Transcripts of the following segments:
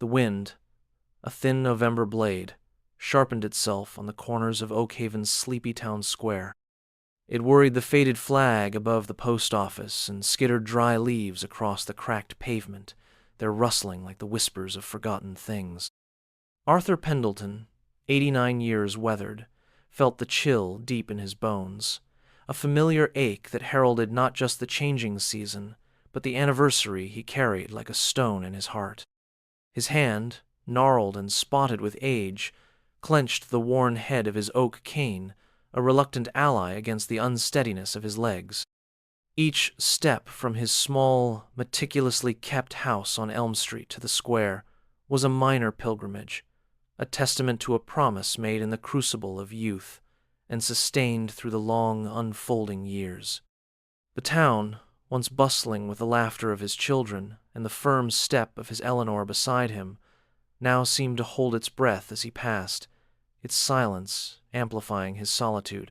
The wind, a thin November blade, sharpened itself on the corners of Oakhaven's sleepy town square. It worried the faded flag above the post office and skittered dry leaves across the cracked pavement, their rustling like the whispers of forgotten things. Arthur Pendleton, 89 years weathered, felt the chill deep in his bones, a familiar ache that heralded not just the changing season, but the anniversary he carried like a stone in his heart. His hand, gnarled and spotted with age, clenched the worn head of his oak cane, a reluctant ally against the unsteadiness of his legs. Each step from his small, meticulously kept house on Elm Street to the square was a minor pilgrimage, a testament to a promise made in the crucible of youth and sustained through the long, unfolding years. The town, once bustling with the laughter of his children and the firm step of his Eleanor beside him, now seemed to hold its breath as he passed, its silence amplifying his solitude.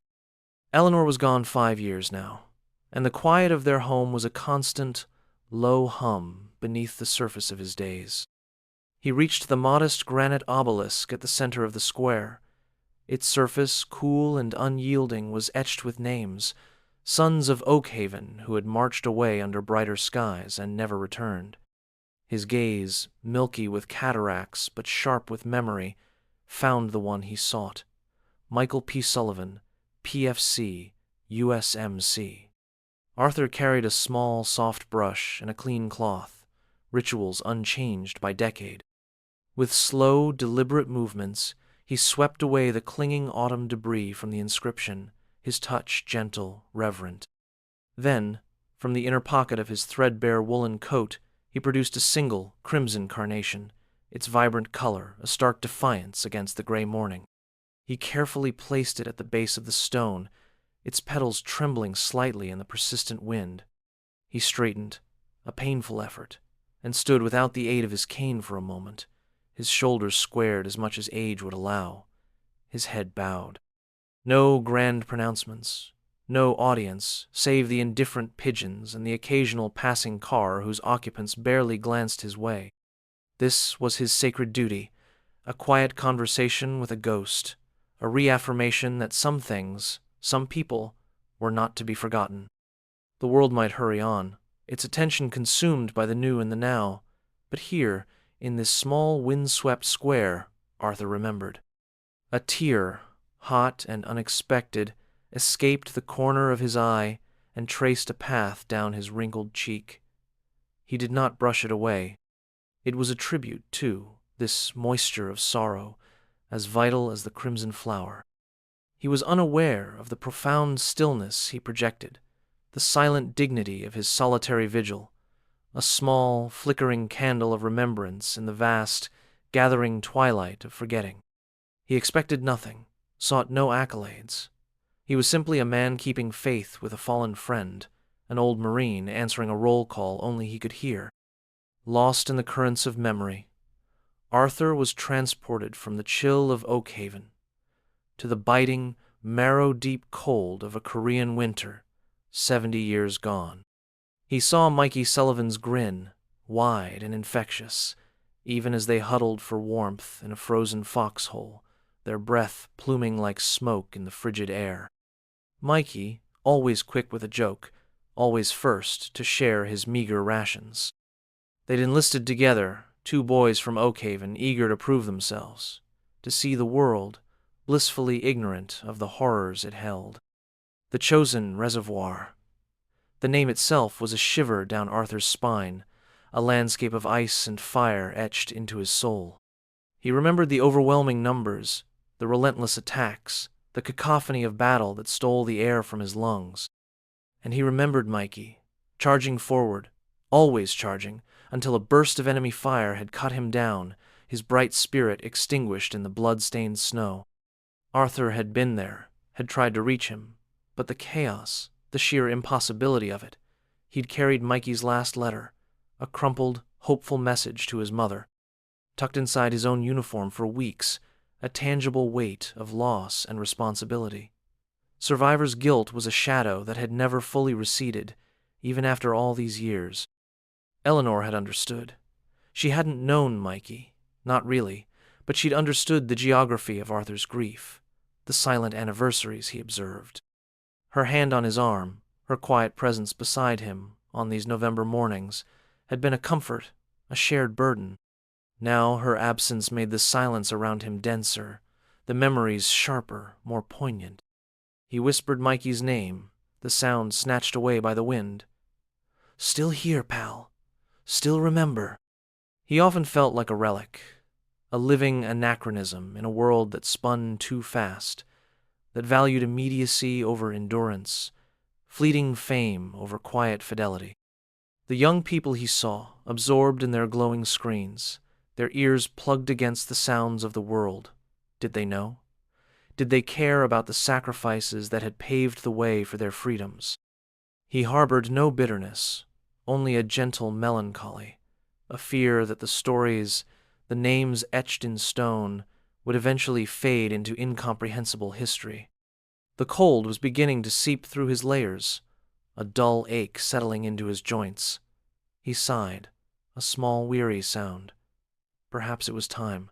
Eleanor was gone 5 years now, and the quiet of their home was a constant, low hum beneath the surface of his days. He reached the modest granite obelisk at the center of the square. Its surface, cool and unyielding, was etched with names, sons of Oakhaven who had marched away under brighter skies and never returned. His gaze, milky with cataracts but sharp with memory, found the one he sought. Michael P. Sullivan, PFC, USMC. Arthur carried a small, soft brush and a clean cloth, rituals unchanged by decade. With slow, deliberate movements, he swept away the clinging autumn debris from the inscription, his touch gentle, reverent. Then, from the inner pocket of his threadbare woolen coat, he produced a single, crimson carnation, its vibrant color a stark defiance against the gray morning. He carefully placed it at the base of the stone, its petals trembling slightly in the persistent wind. He straightened, a painful effort, and stood without the aid of his cane for a moment, his shoulders squared as much as age would allow, his head bowed. No grand pronouncements, no audience, save the indifferent pigeons and the occasional passing car whose occupants barely glanced his way. This was his sacred duty, a quiet conversation with a ghost, a reaffirmation that some things, some people, were not to be forgotten. The world might hurry on, its attention consumed by the new and the now, but here, in this small wind-swept square, Arthur remembered. A tear, hot and unexpected, escaped the corner of his eye and traced a path down his wrinkled cheek. He did not brush it away. It was a tribute, too, this moisture of sorrow, as vital as the crimson flower. He was unaware of the profound stillness he projected, the silent dignity of his solitary vigil, a small, flickering candle of remembrance in the vast, gathering twilight of forgetting. He expected nothing, sought no accolades. He was simply a man keeping faith with a fallen friend, an old Marine answering a roll call only he could hear. Lost in the currents of memory, Arthur was transported from the chill of Oakhaven to the biting, marrow-deep cold of a Korean winter, 70 years gone. He saw Mikey Sullivan's grin, wide and infectious, even as they huddled for warmth in a frozen foxhole, their breath pluming like smoke in the frigid air. Mikey, always quick with a joke, always first to share his meager rations. They'd enlisted together, 2 boys from Oakhaven eager to prove themselves, to see the world, blissfully ignorant of the horrors it held. The Chosen Reservoir. The name itself was a shiver down Arthur's spine, a landscape of ice and fire etched into his soul. He remembered the overwhelming numbers, the relentless attacks, the cacophony of battle that stole the air from his lungs. And he remembered Mikey, charging forward, always charging, until a burst of enemy fire had cut him down, his bright spirit extinguished in the blood-stained snow. Arthur had been there, had tried to reach him, but the chaos, the sheer impossibility of it. He'd carried Mikey's last letter, a crumpled, hopeful message to his mother, tucked inside his own uniform for weeks, a tangible weight of loss and responsibility. Survivor's guilt was a shadow that had never fully receded, even after all these years. Eleanor had understood. She hadn't known Mikey, Not really, but she'd understood the geography of Arthur's grief, the silent anniversaries he observed. Her hand on his arm, her quiet presence beside him on these November mornings, had been a comfort, a shared burden. Now her absence made the silence around him denser, the memories sharper, more poignant. He whispered Mikey's name, the sound snatched away by the wind. "Still here, pal. Still remember." He often felt like a relic, a living anachronism in a world that spun too fast, that valued immediacy over endurance, fleeting fame over quiet fidelity. The young people he saw, absorbed in their glowing screens, their ears plugged against the sounds of the world, did they know? Did they care about the sacrifices that had paved the way for their freedoms? He harbored no bitterness, only a gentle melancholy, a fear that the stories, the names etched in stone, would eventually fade into incomprehensible history. The cold was beginning to seep through his layers, a dull ache settling into his joints. He sighed, a small, weary sound. Perhaps it was time.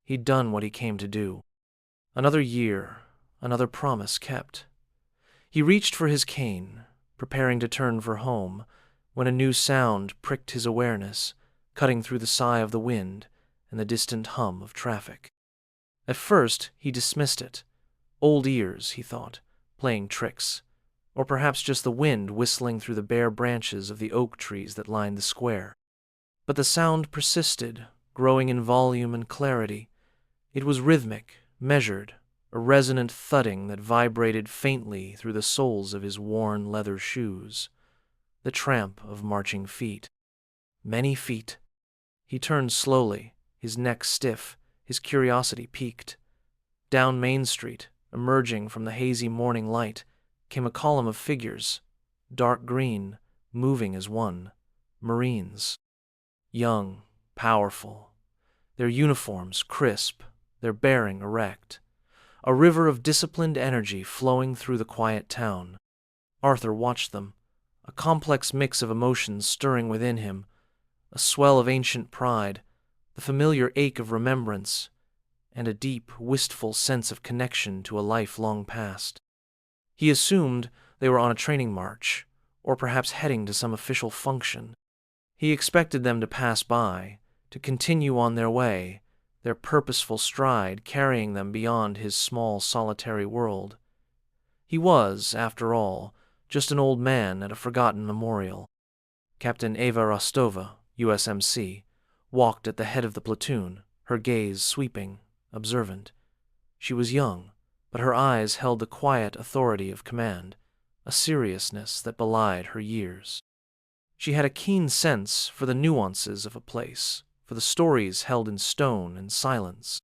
He'd done what he came to do. Another year, another promise kept. He reached for his cane, preparing to turn for home, when a new sound pricked his awareness, cutting through the sigh of the wind and the distant hum of traffic. At first, he dismissed it. Old ears, he thought, playing tricks, or perhaps just the wind whistling through the bare branches of the oak trees that lined the square. But the sound persisted, growing in volume and clarity. It was rhythmic, measured, a resonant thudding that vibrated faintly through the soles of his worn leather shoes. The tramp of marching feet. Many feet. He turned slowly, his neck stiff, his curiosity piqued. Down Main Street, emerging from the hazy morning light, came a column of figures, dark green, moving as one. Marines. Young, powerful, their uniforms crisp, their bearing erect. A river of disciplined energy flowing through the quiet town. Arthur watched them, a complex mix of emotions stirring within him, a swell of ancient pride, the familiar ache of remembrance, and a deep, wistful sense of connection to a life long past. He assumed they were on a training march, or perhaps heading to some official function. He expected them to pass by, to continue on their way, their purposeful stride carrying them beyond his small, solitary world. He was, after all, just an old man at a forgotten memorial. Captain Eva Rostova, USMC, walked at the head of the platoon, her gaze sweeping, observant. She was young, but her eyes held the quiet authority of command, a seriousness that belied her years. She had a keen sense for the nuances of a place, for the stories held in stone and silence.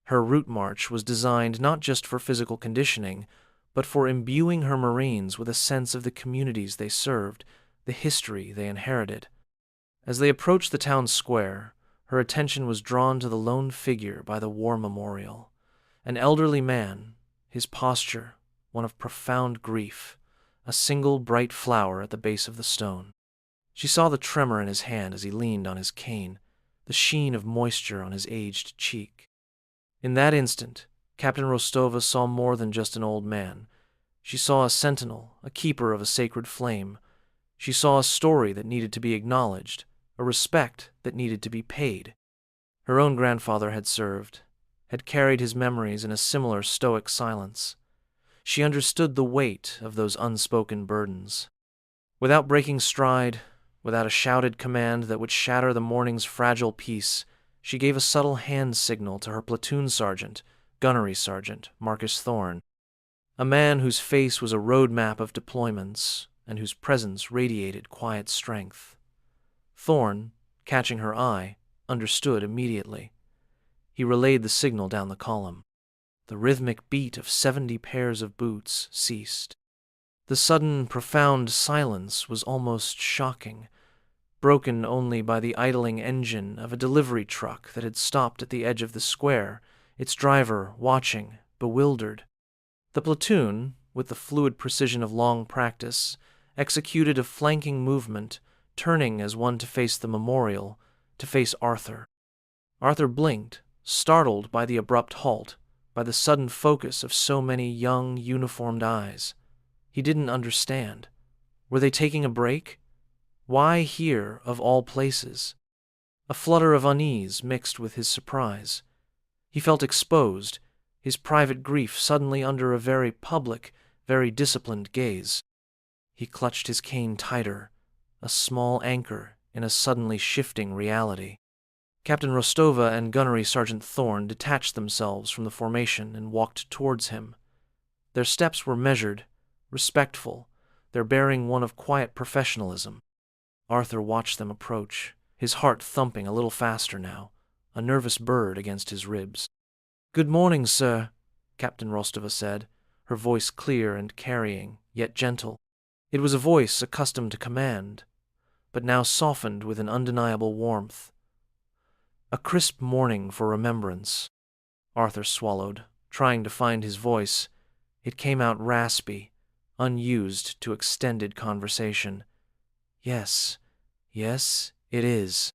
Her route march was designed not just for physical conditioning, but for imbuing her Marines with a sense of the communities they served, the history they inherited. As they approached the town square, her attention was drawn to the lone figure by the war memorial, an elderly man, his posture one of profound grief, a single bright flower at the base of the stone. She saw the tremor in his hand as he leaned on his cane, the sheen of moisture on his aged cheek. In that instant, Captain Rostova saw more than just an old man. She saw a sentinel, a keeper of a sacred flame. She saw a story that needed to be acknowledged, a respect that needed to be paid. Her own grandfather had served, had carried his memories in a similar stoic silence. She understood the weight of those unspoken burdens. Without breaking stride, without a shouted command that would shatter the morning's fragile peace, she gave a subtle hand signal to her platoon sergeant, gunnery sergeant Marcus Thorne, a man whose face was a roadmap of deployments and whose presence radiated quiet strength. Thorne, catching her eye, understood immediately. He relayed the signal down the column. The rhythmic beat of 70 pairs of boots ceased. The sudden, profound silence was almost shocking, broken only by the idling engine of a delivery truck that had stopped at the edge of the square, its driver watching, bewildered. The platoon, with the fluid precision of long practice, executed a flanking movement, turning as one to face the memorial, to face Arthur. Arthur blinked, startled by the abrupt halt, by the sudden focus of so many young, uniformed eyes. He didn't understand. Were they taking a break? Why here, of all places? A flutter of unease mixed with his surprise. He felt exposed, his private grief suddenly under a very public, very disciplined gaze. He clutched his cane tighter, a small anchor in a suddenly shifting reality. Captain Rostova and Gunnery Sergeant Thorne detached themselves from the formation and walked towards him. Their steps were measured, respectful, their bearing one of quiet professionalism. Arthur watched them approach, his heart thumping a little faster now, a nervous bird against his ribs. "Good morning, sir," Captain Rostova said, her voice clear and carrying, yet gentle. It was a voice accustomed to command, but now softened with an undeniable warmth. A crisp morning for remembrance. Arthur swallowed, trying to find his voice. It came out raspy, unused to extended conversation. Yes, it is.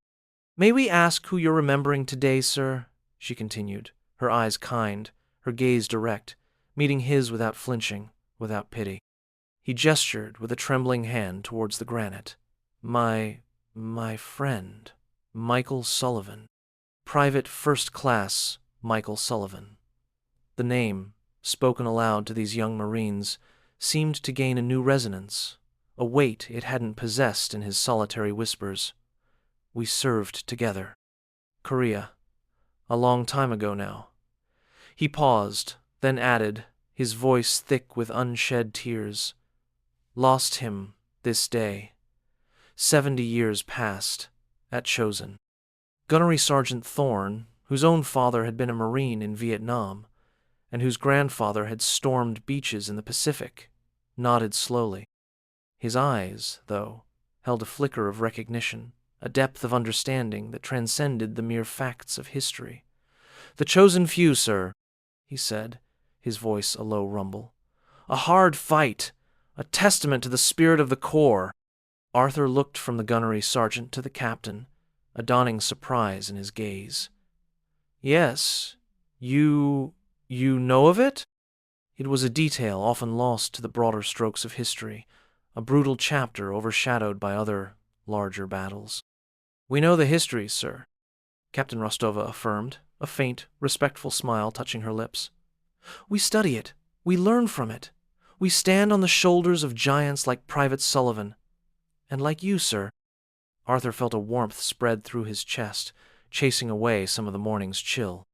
"May we ask who you're remembering today, sir?" she continued, her eyes kind, her gaze direct, meeting his without flinching, without pity. He gestured with a trembling hand towards the granite. My friend, Michael Sullivan. Private First Class Michael Sullivan." The name, spoken aloud to these young Marines, seemed to gain a new resonance, a weight it hadn't possessed in his solitary whispers. "We served together. Korea. A long time ago now." He paused, then added, his voice thick with unshed tears. "Lost him this day. 70 years past, at Chosin." Gunnery Sergeant Thorne, whose own father had been a Marine in Vietnam, and whose grandfather had stormed beaches in the Pacific, nodded slowly. His eyes, though, held a flicker of recognition, a depth of understanding that transcended the mere facts of history. "The chosen few, sir," he said, his voice a low rumble. "A hard fight, a testament to the spirit of the Corps." Arthur looked from the gunnery sergeant to the captain, a dawning surprise in his gaze. "Yes, you know of it?" It was a detail often lost to the broader strokes of history, a brutal chapter overshadowed by other, larger battles. "We know the history, sir," Captain Rostova affirmed, a faint, respectful smile touching her lips. "We study it. We learn from it. We stand on the shoulders of giants like Private Sullivan. And like you, sir." Arthur felt a warmth spread through his chest, chasing away some of the morning's chill.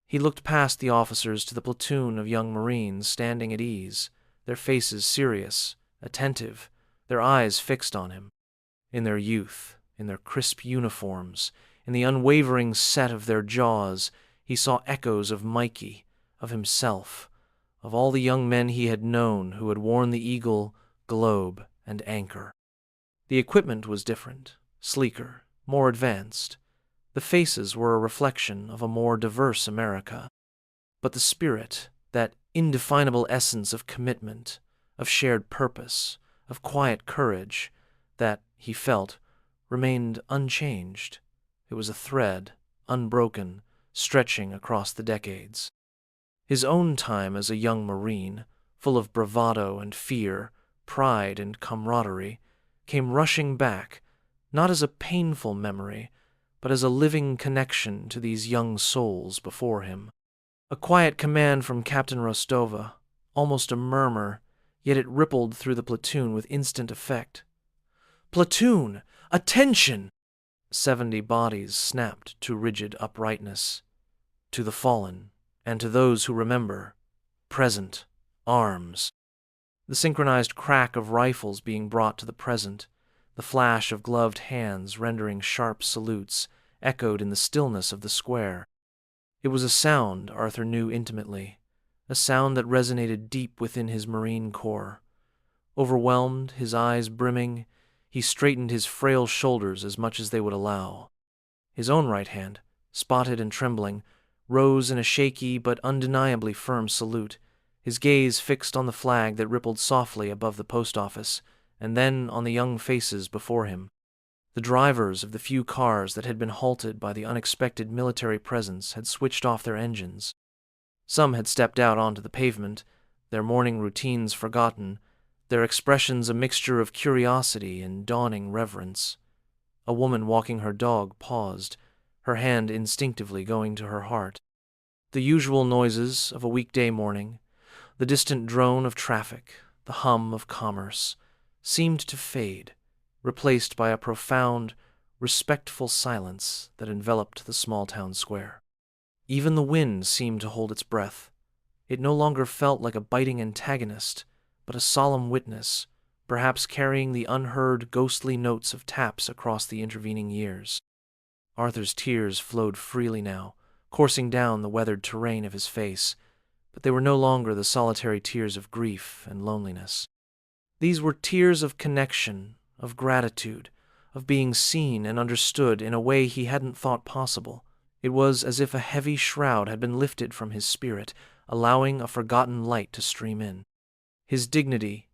He looked past the officers to the platoon of young Marines standing at ease, their faces serious, attentive, their eyes fixed on him. In their youth, in their crisp uniforms, in the unwavering set of their jaws, he saw echoes of Mikey, of himself, of all the young men he had known who had worn the Eagle, Globe, and Anchor. The equipment was different, sleeker, more advanced. The faces were a reflection of a more diverse America. But the spirit, that indefinable essence of commitment, of shared purpose, of quiet courage, that, he felt, remained unchanged. It was a thread, unbroken, stretching across the decades. His own time as a young Marine, full of bravado and fear, pride and camaraderie, came rushing back, not as a painful memory, but as a living connection to these young souls before him. A quiet command from Captain Rostova, almost a murmur, yet it rippled through the platoon with instant effect. "Platoon, attention!" 70 bodies snapped to rigid uprightness. To the fallen, and to those who remember, present, arms. The synchronized crack of rifles being brought to the present, the flash of gloved hands rendering sharp salutes, echoed in the stillness of the square. It was a sound Arthur knew intimately, a sound that resonated deep within his Marine Corps. Overwhelmed, his eyes brimming, he straightened his frail shoulders as much as they would allow. His own right hand, spotted and trembling, rose in a shaky but undeniably firm salute, his gaze fixed on the flag that rippled softly above the post office, and then on the young faces before him. The drivers of the few cars that had been halted by the unexpected military presence had switched off their engines. Some had stepped out onto the pavement, their morning routines forgotten, their expressions a mixture of curiosity and dawning reverence. A woman walking her dog paused, her hand instinctively going to her heart. The usual noises of a weekday morning, the distant drone of traffic, the hum of commerce, seemed to fade, replaced by a profound, respectful silence that enveloped the small town square. Even the wind seemed to hold its breath. It no longer felt like a biting antagonist, but a solemn witness, perhaps carrying the unheard ghostly notes of taps across the intervening years. Arthur's tears flowed freely now, coursing down the weathered terrain of his face, but they were no longer the solitary tears of grief and loneliness. These were tears of connection, of gratitude, of being seen and understood in a way he hadn't thought possible. It was as if a heavy shroud had been lifted from his spirit, allowing a forgotten light to stream in. His dignity,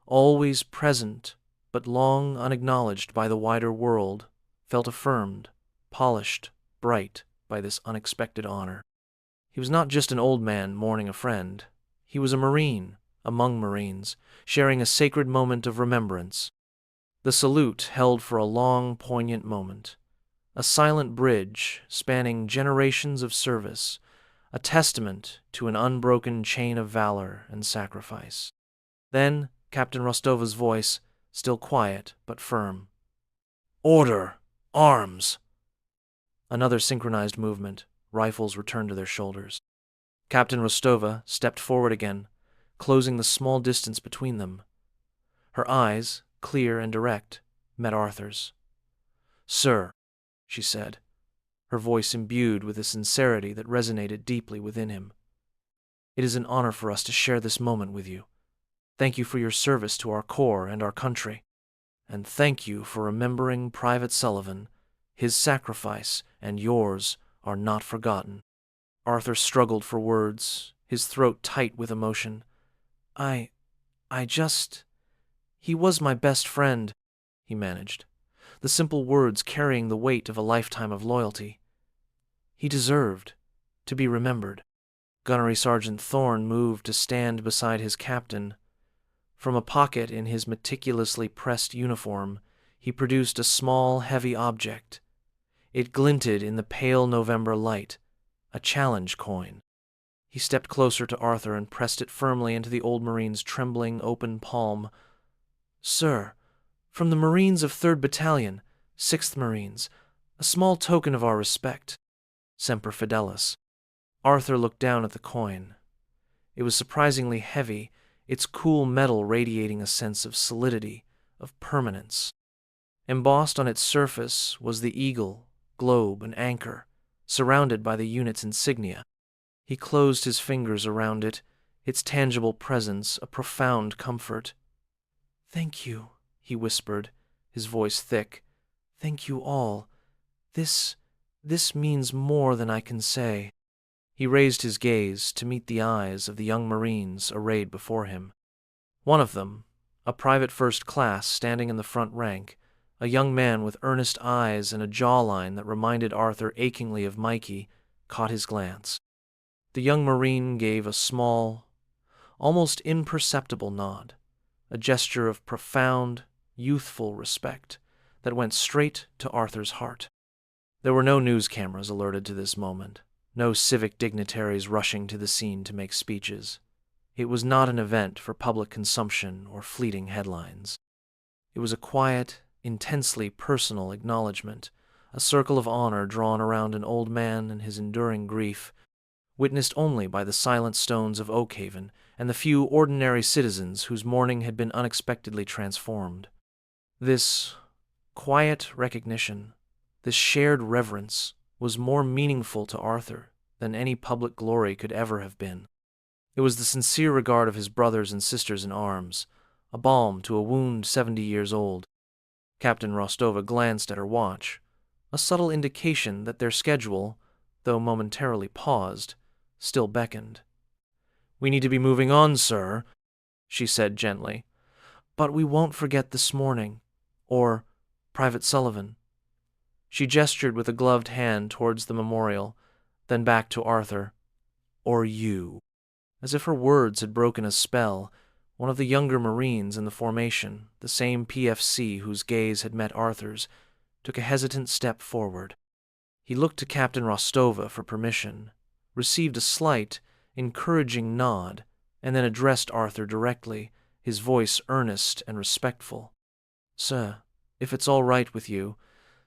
always present but long unacknowledged by the wider world, felt affirmed, polished, bright by this unexpected honor. He was not just an old man mourning a friend. He was a Marine, among Marines, sharing a sacred moment of remembrance. The salute held for a long, poignant moment, a silent bridge spanning generations of service, a testament to an unbroken chain of valor and sacrifice. Then Captain Rostova's voice, still quiet but firm. "Order! Arms!" Another synchronized movement, rifles returned to their shoulders. Captain Rostova stepped forward again, closing the small distance between them. Her eyes, clear and direct, met Arthur's. "Sir," she said, her voice imbued with a sincerity that resonated deeply within him, "it is an honor for us to share this moment with you. Thank you for your service to our corps and our country. And thank you for remembering Private Sullivan. His sacrifice and yours are not forgotten." Arthur struggled for words, his throat tight with emotion. He was my best friend," he managed, the simple words carrying the weight of a lifetime of loyalty. "He deserved to be remembered." Gunnery Sergeant Thorne moved to stand beside his captain. From a pocket in his meticulously pressed uniform, he produced a small, heavy object. It glinted in the pale November light, a challenge coin. He stepped closer to Arthur and pressed it firmly into the old Marine's trembling, open palm. "Sir, from the Marines of 3rd Battalion, 6th Marines, a small token of our respect. Semper Fidelis." Arthur looked down at the coin. It was surprisingly heavy, its cool metal radiating a sense of solidity, of permanence. Embossed on its surface was the eagle, globe, and anchor, surrounded by the unit's insignia. He closed his fingers around it, its tangible presence a profound comfort. "Thank you," he whispered, his voice thick. "Thank you all. This means more than I can say." He raised his gaze to meet the eyes of the young Marines arrayed before him. One of them, a private first class standing in the front rank, a young man with earnest eyes and a jawline that reminded Arthur achingly of Mikey, caught his glance. The young Marine gave a small, almost imperceptible nod, a gesture of profound, youthful respect that went straight to Arthur's heart. There were no news cameras alerted to this moment, no civic dignitaries rushing to the scene to make speeches. It was not an event for public consumption or fleeting headlines. It was a quiet, intensely personal acknowledgement, a circle of honor drawn around an old man and his enduring grief, witnessed only by the silent stones of Oakhaven and the few ordinary citizens whose mourning had been unexpectedly transformed. This quiet recognition, this shared reverence, was more meaningful to Arthur than any public glory could ever have been. It was the sincere regard of his brothers and sisters in arms, a balm to a wound 70 years old. Captain Rostova glanced at her watch, a subtle indication that their schedule, though momentarily paused, still beckoned. "We need to be moving on, sir," she said gently. "But we won't forget this morning, or Private Sullivan." She gestured with a gloved hand towards the memorial, then back to Arthur. "Or you." As if her words had broken a spell, one of the younger Marines in the formation, the same PFC whose gaze had met Arthur's, took a hesitant step forward. He looked to Captain Rostova for permission, received a slight, encouraging nod, and then addressed Arthur directly, his voice earnest and respectful. "Sir, if it's all right with you,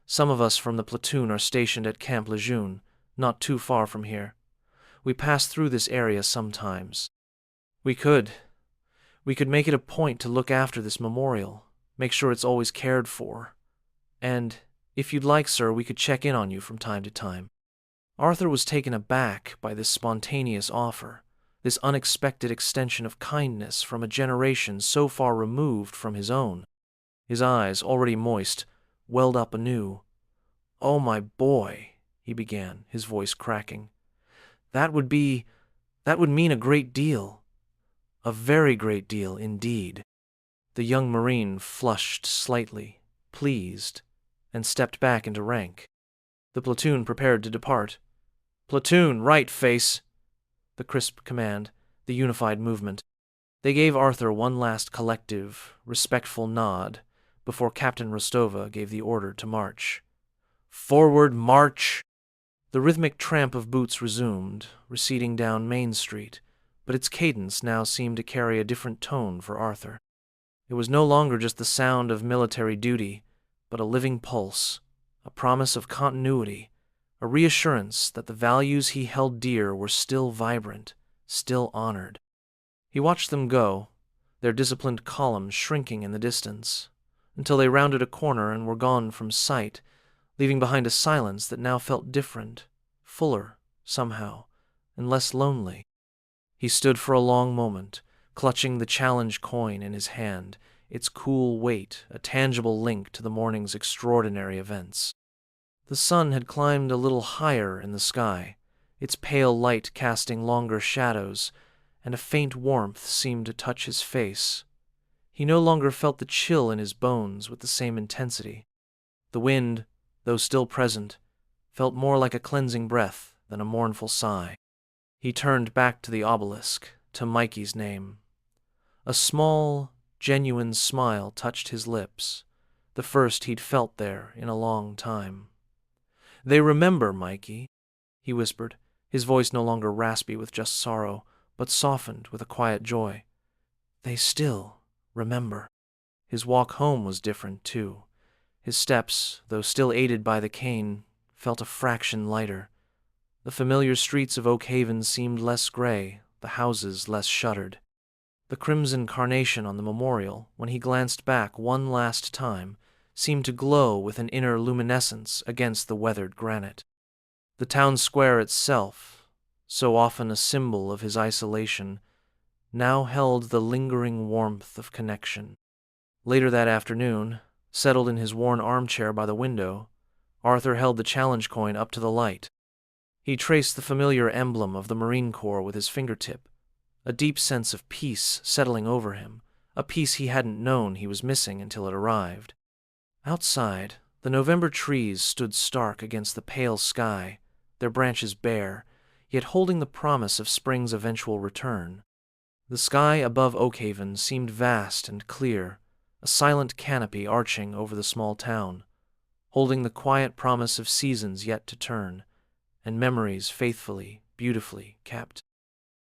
some of us from the platoon are stationed at Camp Lejeune, not too far from here. We pass through this area sometimes. We could make it a point to look after this memorial, make sure it's always cared for. And if you'd like, sir, we could check in on you from time to time." Arthur was taken aback by this spontaneous offer, this unexpected extension of kindness from a generation so far removed from his own. His eyes, already moist, welled up anew. "Oh, my boy," he began, his voice cracking. That would mean a great deal. A very great deal indeed." The young Marine flushed slightly, pleased, and stepped back into rank. The platoon prepared to depart. "Platoon, right face!" The crisp command, the unified movement. They gave Arthur one last collective, respectful nod before Captain Rostova gave the order to march. "Forward, march!" The rhythmic tramp of boots resumed, receding down Main Street, but its cadence now seemed to carry a different tone for Arthur. It was no longer just the sound of military duty, but a living pulse, a promise of continuity, a reassurance that the values he held dear were still vibrant, still honored. He watched them go, their disciplined columns shrinking in the distance, until they rounded a corner and were gone from sight, leaving behind a silence that now felt different, fuller, somehow, and less lonely. He stood for a long moment, clutching the challenge coin in his hand, its cool weight a tangible link to the morning's extraordinary events. The sun had climbed a little higher in the sky, its pale light casting longer shadows, and a faint warmth seemed to touch his face. He no longer felt the chill in his bones with the same intensity. The wind, though still present, felt more like a cleansing breath than a mournful sigh. He turned back to the obelisk, to Mikey's name. A small, genuine smile touched his lips, the first he'd felt there in a long time. "They remember, Mikey," he whispered, his voice no longer raspy with just sorrow, but softened with a quiet joy. "They still remember." His walk home was different, too. His steps, though still aided by the cane, felt a fraction lighter. The familiar streets of Oak Haven seemed less gray, the houses less shuttered. The crimson carnation on the memorial, when he glanced back one last time, seemed to glow with an inner luminescence against the weathered granite. The town square itself, so often a symbol of his isolation, now held the lingering warmth of connection. Later that afternoon, settled in his worn armchair by the window, Arthur held the challenge coin up to the light. He traced the familiar emblem of the Marine Corps with his fingertip, a deep sense of peace settling over him, a peace he hadn't known he was missing until it arrived. Outside, the November trees stood stark against the pale sky, their branches bare, yet holding the promise of spring's eventual return. The sky above Oak Haven seemed vast and clear, a silent canopy arching over the small town, holding the quiet promise of seasons yet to turn, and memories faithfully, beautifully kept.